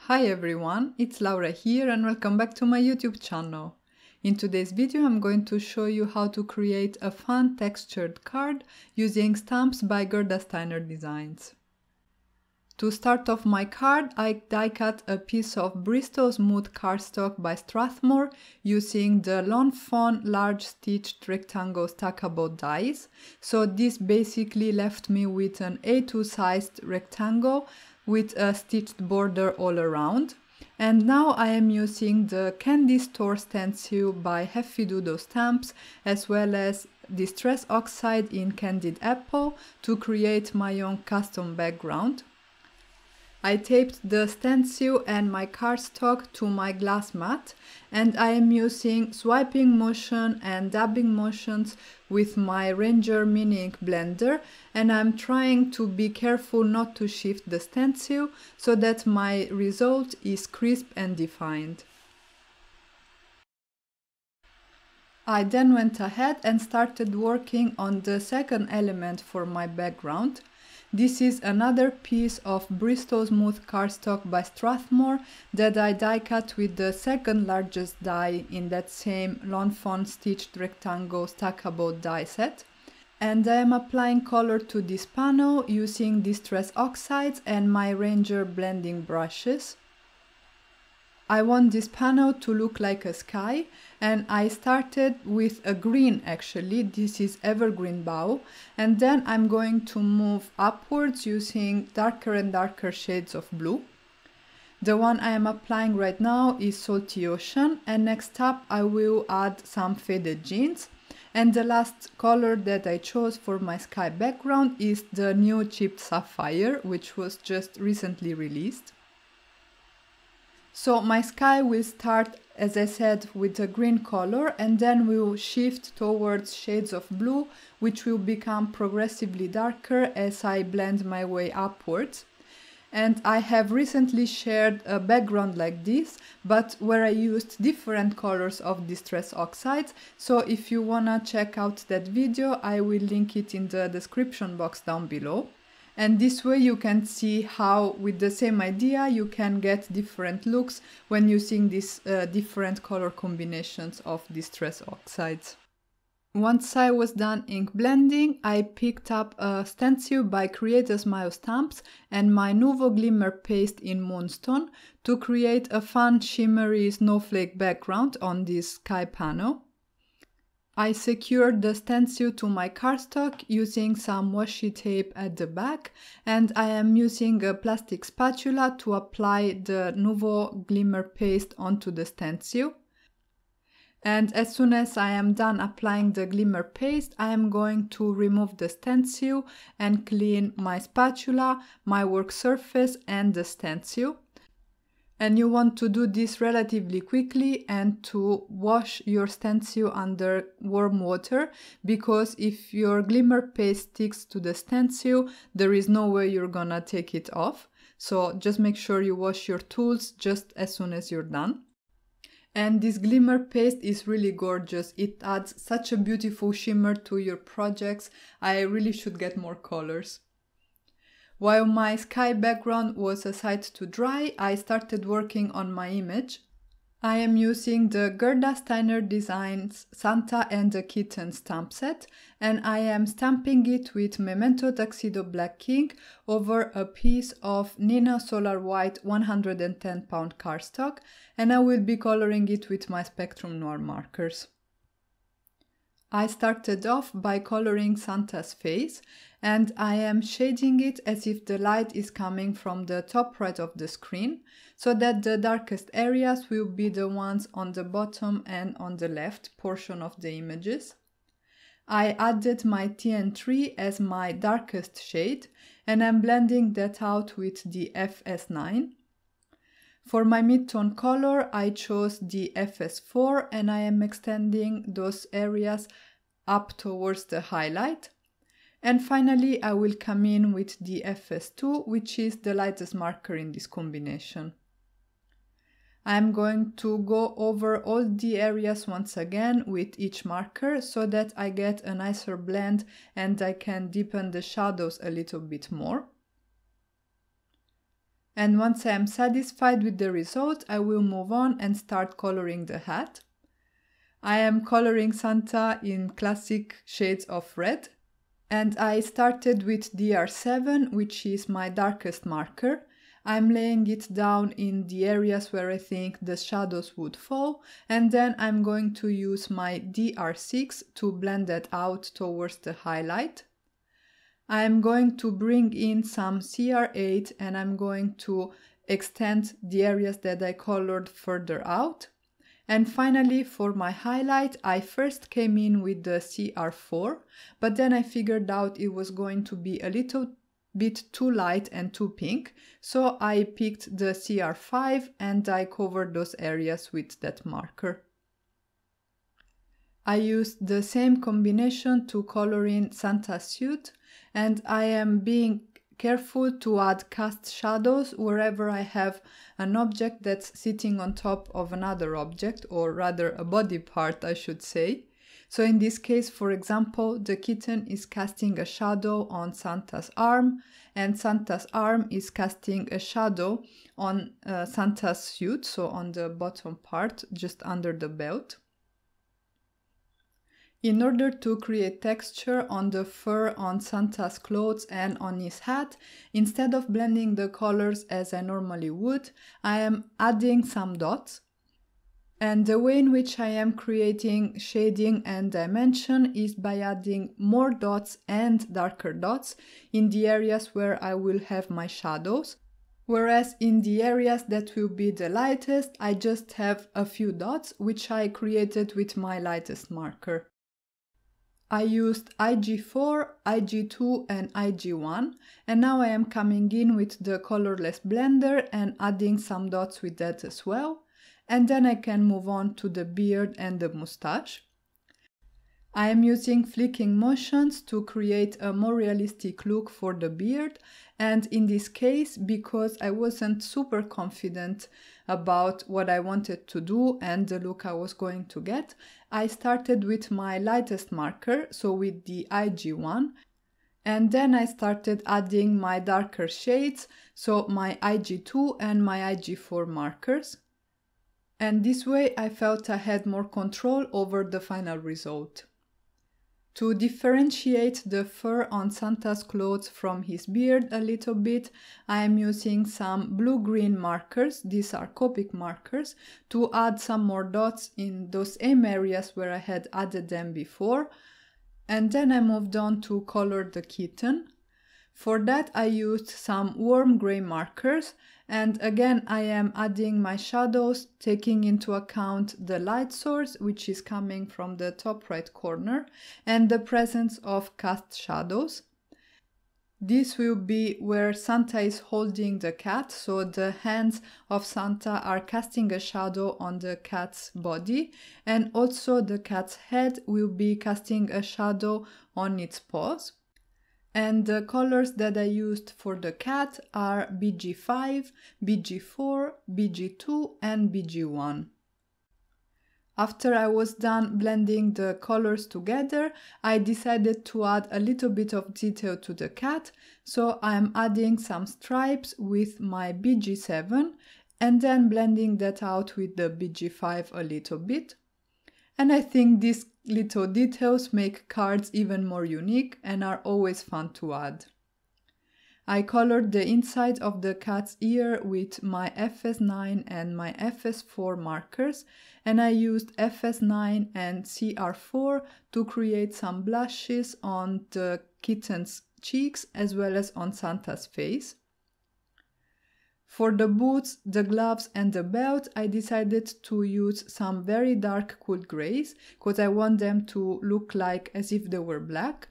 Hi everyone, it's Laura here and welcome back to my YouTube channel. In today's video I'm going to show you how to create a fun textured card using stamps by Gerda Steiner Designs. To start off my card, I die cut a piece of Bristol Smooth cardstock by Strathmore using the Lawn Fawn large stitched rectangle stackable dies. So this basically left me with an A2 sized rectangle with a stitched border all around. And now I am using the Candy Store stencil by Happy Doodle Stamps as well as Distress Oxide in Candied Apple to create my own custom background. I taped the stencil and my cardstock to my glass mat and I am using swiping motion and dabbing motions with my Ranger mini ink blender, and I'm trying to be careful not to shift the stencil so that my result is crisp and defined. I then went ahead and started working on the second element for my background. This is another piece of Bristol Smooth cardstock by Strathmore that I die cut with the second largest die in that same Lawn Fawn stitched rectangle stackable die set. And I am applying color to this panel using Distress Oxides and my Ranger blending brushes. I want this panel to look like a sky, and I started with a green actually, this is Evergreen Bow, and then I'm going to move upwards using darker and darker shades of blue. The one I am applying right now is Salty Ocean, and next up I will add some faded jeans. And the last color that I chose for my sky background is the new Chipped Sapphire, which was just recently released. So my sky will start, as I said, with a green color and then will shift towards shades of blue, which will become progressively darker as I blend my way upwards. And I have recently shared a background like this, but where I used different colors of Distress Oxides. So if you wanna check out that video, I will link it in the description box down below. And this way you can see how, with the same idea, you can get different looks when using these different color combinations of Distress Oxides. Once I was done ink blending, I picked up a stencil by Create a Smile Stamps and my Nuvo Glimmer Paste in Moonstone to create a fun shimmery snowflake background on this sky panel. I secured the stencil to my cardstock using some washi tape at the back, and I am using a plastic spatula to apply the Nuvo Glimmer Paste onto the stencil. And as soon as I am done applying the Glimmer Paste, I am going to remove the stencil and clean my spatula, my work surface and the stencil. And you want to do this relatively quickly and to wash your stencil under warm water, because if your Glimmer Paste sticks to the stencil, there is no way you're gonna take it off. So just make sure you wash your tools just as soon as you're done. And this Glimmer Paste is really gorgeous. It adds such a beautiful shimmer to your projects. I really should get more colors. While my sky background was aside to dry, I started working on my image. I am using the Gerda Steiner Designs Santa and the Kitten stamp set, and I am stamping it with Memento Tuxedo Black ink over a piece of Nina Solar White 110 pound cardstock, and I will be coloring it with my Spectrum Noir markers. I started off by coloring Santa's face, and I am shading it as if the light is coming from the top right of the screen, so that the darkest areas will be the ones on the bottom and on the left portion of the images. I added my TN3 as my darkest shade, and I'm blending that out with the FS9. For my mid-tone color, I chose the FS4 and I am extending those areas up towards the highlight. And finally, I will come in with the FS2, which is the lightest marker in this combination. I'm going to go over all the areas once again with each marker so that I get a nicer blend and I can deepen the shadows a little bit more. And once I am satisfied with the result, I will move on and start coloring the hat. I am coloring Santa in classic shades of red. And I started with DR7, which is my darkest marker. I'm laying it down in the areas where I think the shadows would fall, and then I'm going to use my DR6 to blend that out towards the highlight. I'm going to bring in some CR8 and I'm going to extend the areas that I colored further out. And finally, for my highlight, I first came in with the CR4, but then I figured out it was going to be a little bit too light and too pink, so I picked the CR5 and I covered those areas with that marker. I used the same combination to color in Santa's suit, and I am being careful to add cast shadows wherever I have an object that's sitting on top of another object, or rather a body part, I should say. So in this case, for example, the kitten is casting a shadow on Santa's arm, and Santa's arm is casting a shadow on Santa's suit, so on the bottom part, just under the belt. In order to create texture on the fur on Santa's clothes and on his hat, instead of blending the colors as I normally would, I am adding some dots. And the way in which I am creating shading and dimension is by adding more dots and darker dots in the areas where I will have my shadows. Whereas in the areas that will be the lightest, I just have a few dots, which I created with my lightest marker. I used IG4, IG2 and IG1, and now I am coming in with the colorless blender and adding some dots with that as well, and then I can move on to the beard and the mustache. I am using flicking motions to create a more realistic look for the beard, and in this case, because I wasn't super confident about what I wanted to do and the look I was going to get, I started with my lightest marker, so with the IG1, and then I started adding my darker shades, so my IG2 and my IG4 markers. And this way I felt I had more control over the final result. To differentiate the fur on Santa's clothes from his beard a little bit, I am using some blue-green markers, these are Copic markers, to add some more dots in those same areas where I had added them before. And then I moved on to color the kitten. For that I used some warm gray markers, and again I am adding my shadows, taking into account the light source, which is coming from the top right corner, and the presence of cast shadows. This will be where Santa is holding the cat, so the hands of Santa are casting a shadow on the cat's body, and also the cat's head will be casting a shadow on its paws. And the colors that I used for the cat are BG5, BG4, BG2 and BG1. After I was done blending the colors together, I decided to add a little bit of detail to the cat, so I'm adding some stripes with my BG7 and then blending that out with the BG5 a little bit. And I think these little details make cards even more unique and are always fun to add. I colored the inside of the cat's ear with my FS9 and my FS4 markers, and I used FS9 and CR4 to create some blushes on the kitten's cheeks as well as on Santa's face. For the boots, the gloves and the belt, I decided to use some very dark cool grays because I want them to look like as if they were black.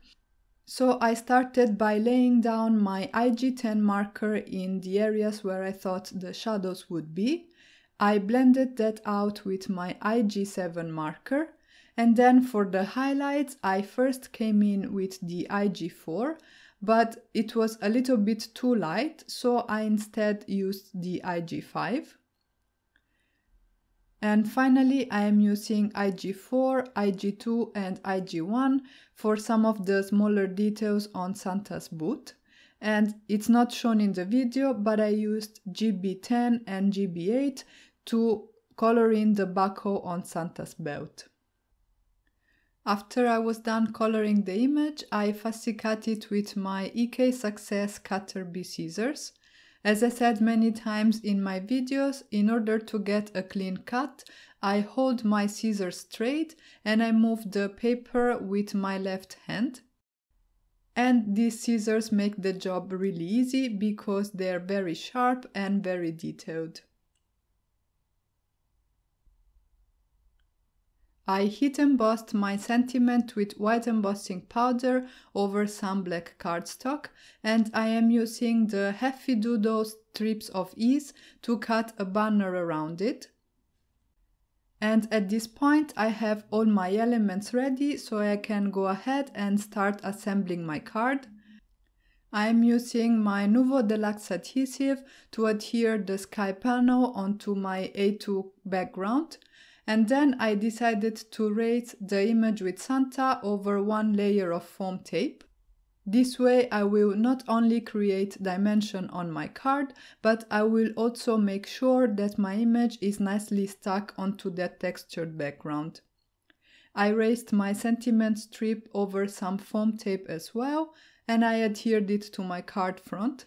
So I started by laying down my IG10 marker in the areas where I thought the shadows would be. I blended that out with my IG7 marker, and then for the highlights I first came in with the IG4, but it was a little bit too light, so I instead used the IG5. And finally I am using IG4, IG2 and IG1 for some of the smaller details on Santa's boot. and it's not shown in the video, but I used GB10 and GB8 to color in the buckle on Santa's belt. After I was done coloring the image, I fussy cut it with my EK Success Cutter B scissors. As I said many times in my videos, in order to get a clean cut, I hold my scissors straight and I move the paper with my left hand. And these scissors make the job really easy because they're very sharp and very detailed. I heat embossed my sentiment with white embossing powder over some black cardstock, and I am using the Heavy Doodle strips of ease to cut a banner around it. And at this point I have all my elements ready, so I can go ahead and start assembling my card. I am using my Nuvo Deluxe adhesive to adhere the sky panel onto my A2 background. And then I decided to raise the image with Santa over one layer of foam tape. This way I will not only create dimension on my card, but I will also make sure that my image is nicely stuck onto that textured background. I raised my sentiment strip over some foam tape as well, and I adhered it to my card front.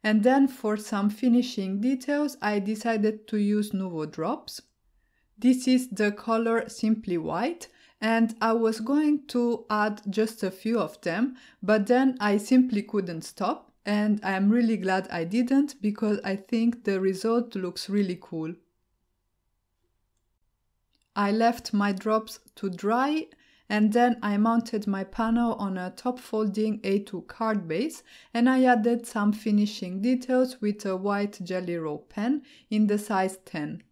And then for some finishing details, I decided to use Nuvo drops. This is the color Simply White, and I was going to add just a few of them, but then I simply couldn't stop, and I'm really glad I didn't because I think the result looks really cool. I left my drops to dry, and then I mounted my panel on a top folding A2 card base, and I added some finishing details with a white Jelly Roll pen in the size 10.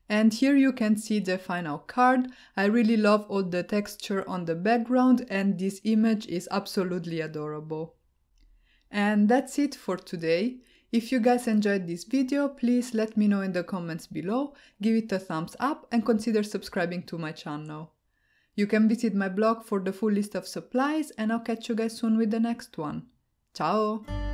And here you can see the final card. I really love all the texture on the background, and this image is absolutely adorable. And that's it for today. If you guys enjoyed this video, please let me know in the comments below, give it a thumbs up and consider subscribing to my channel. You can visit my blog for the full list of supplies, and I'll catch you guys soon with the next one. Ciao!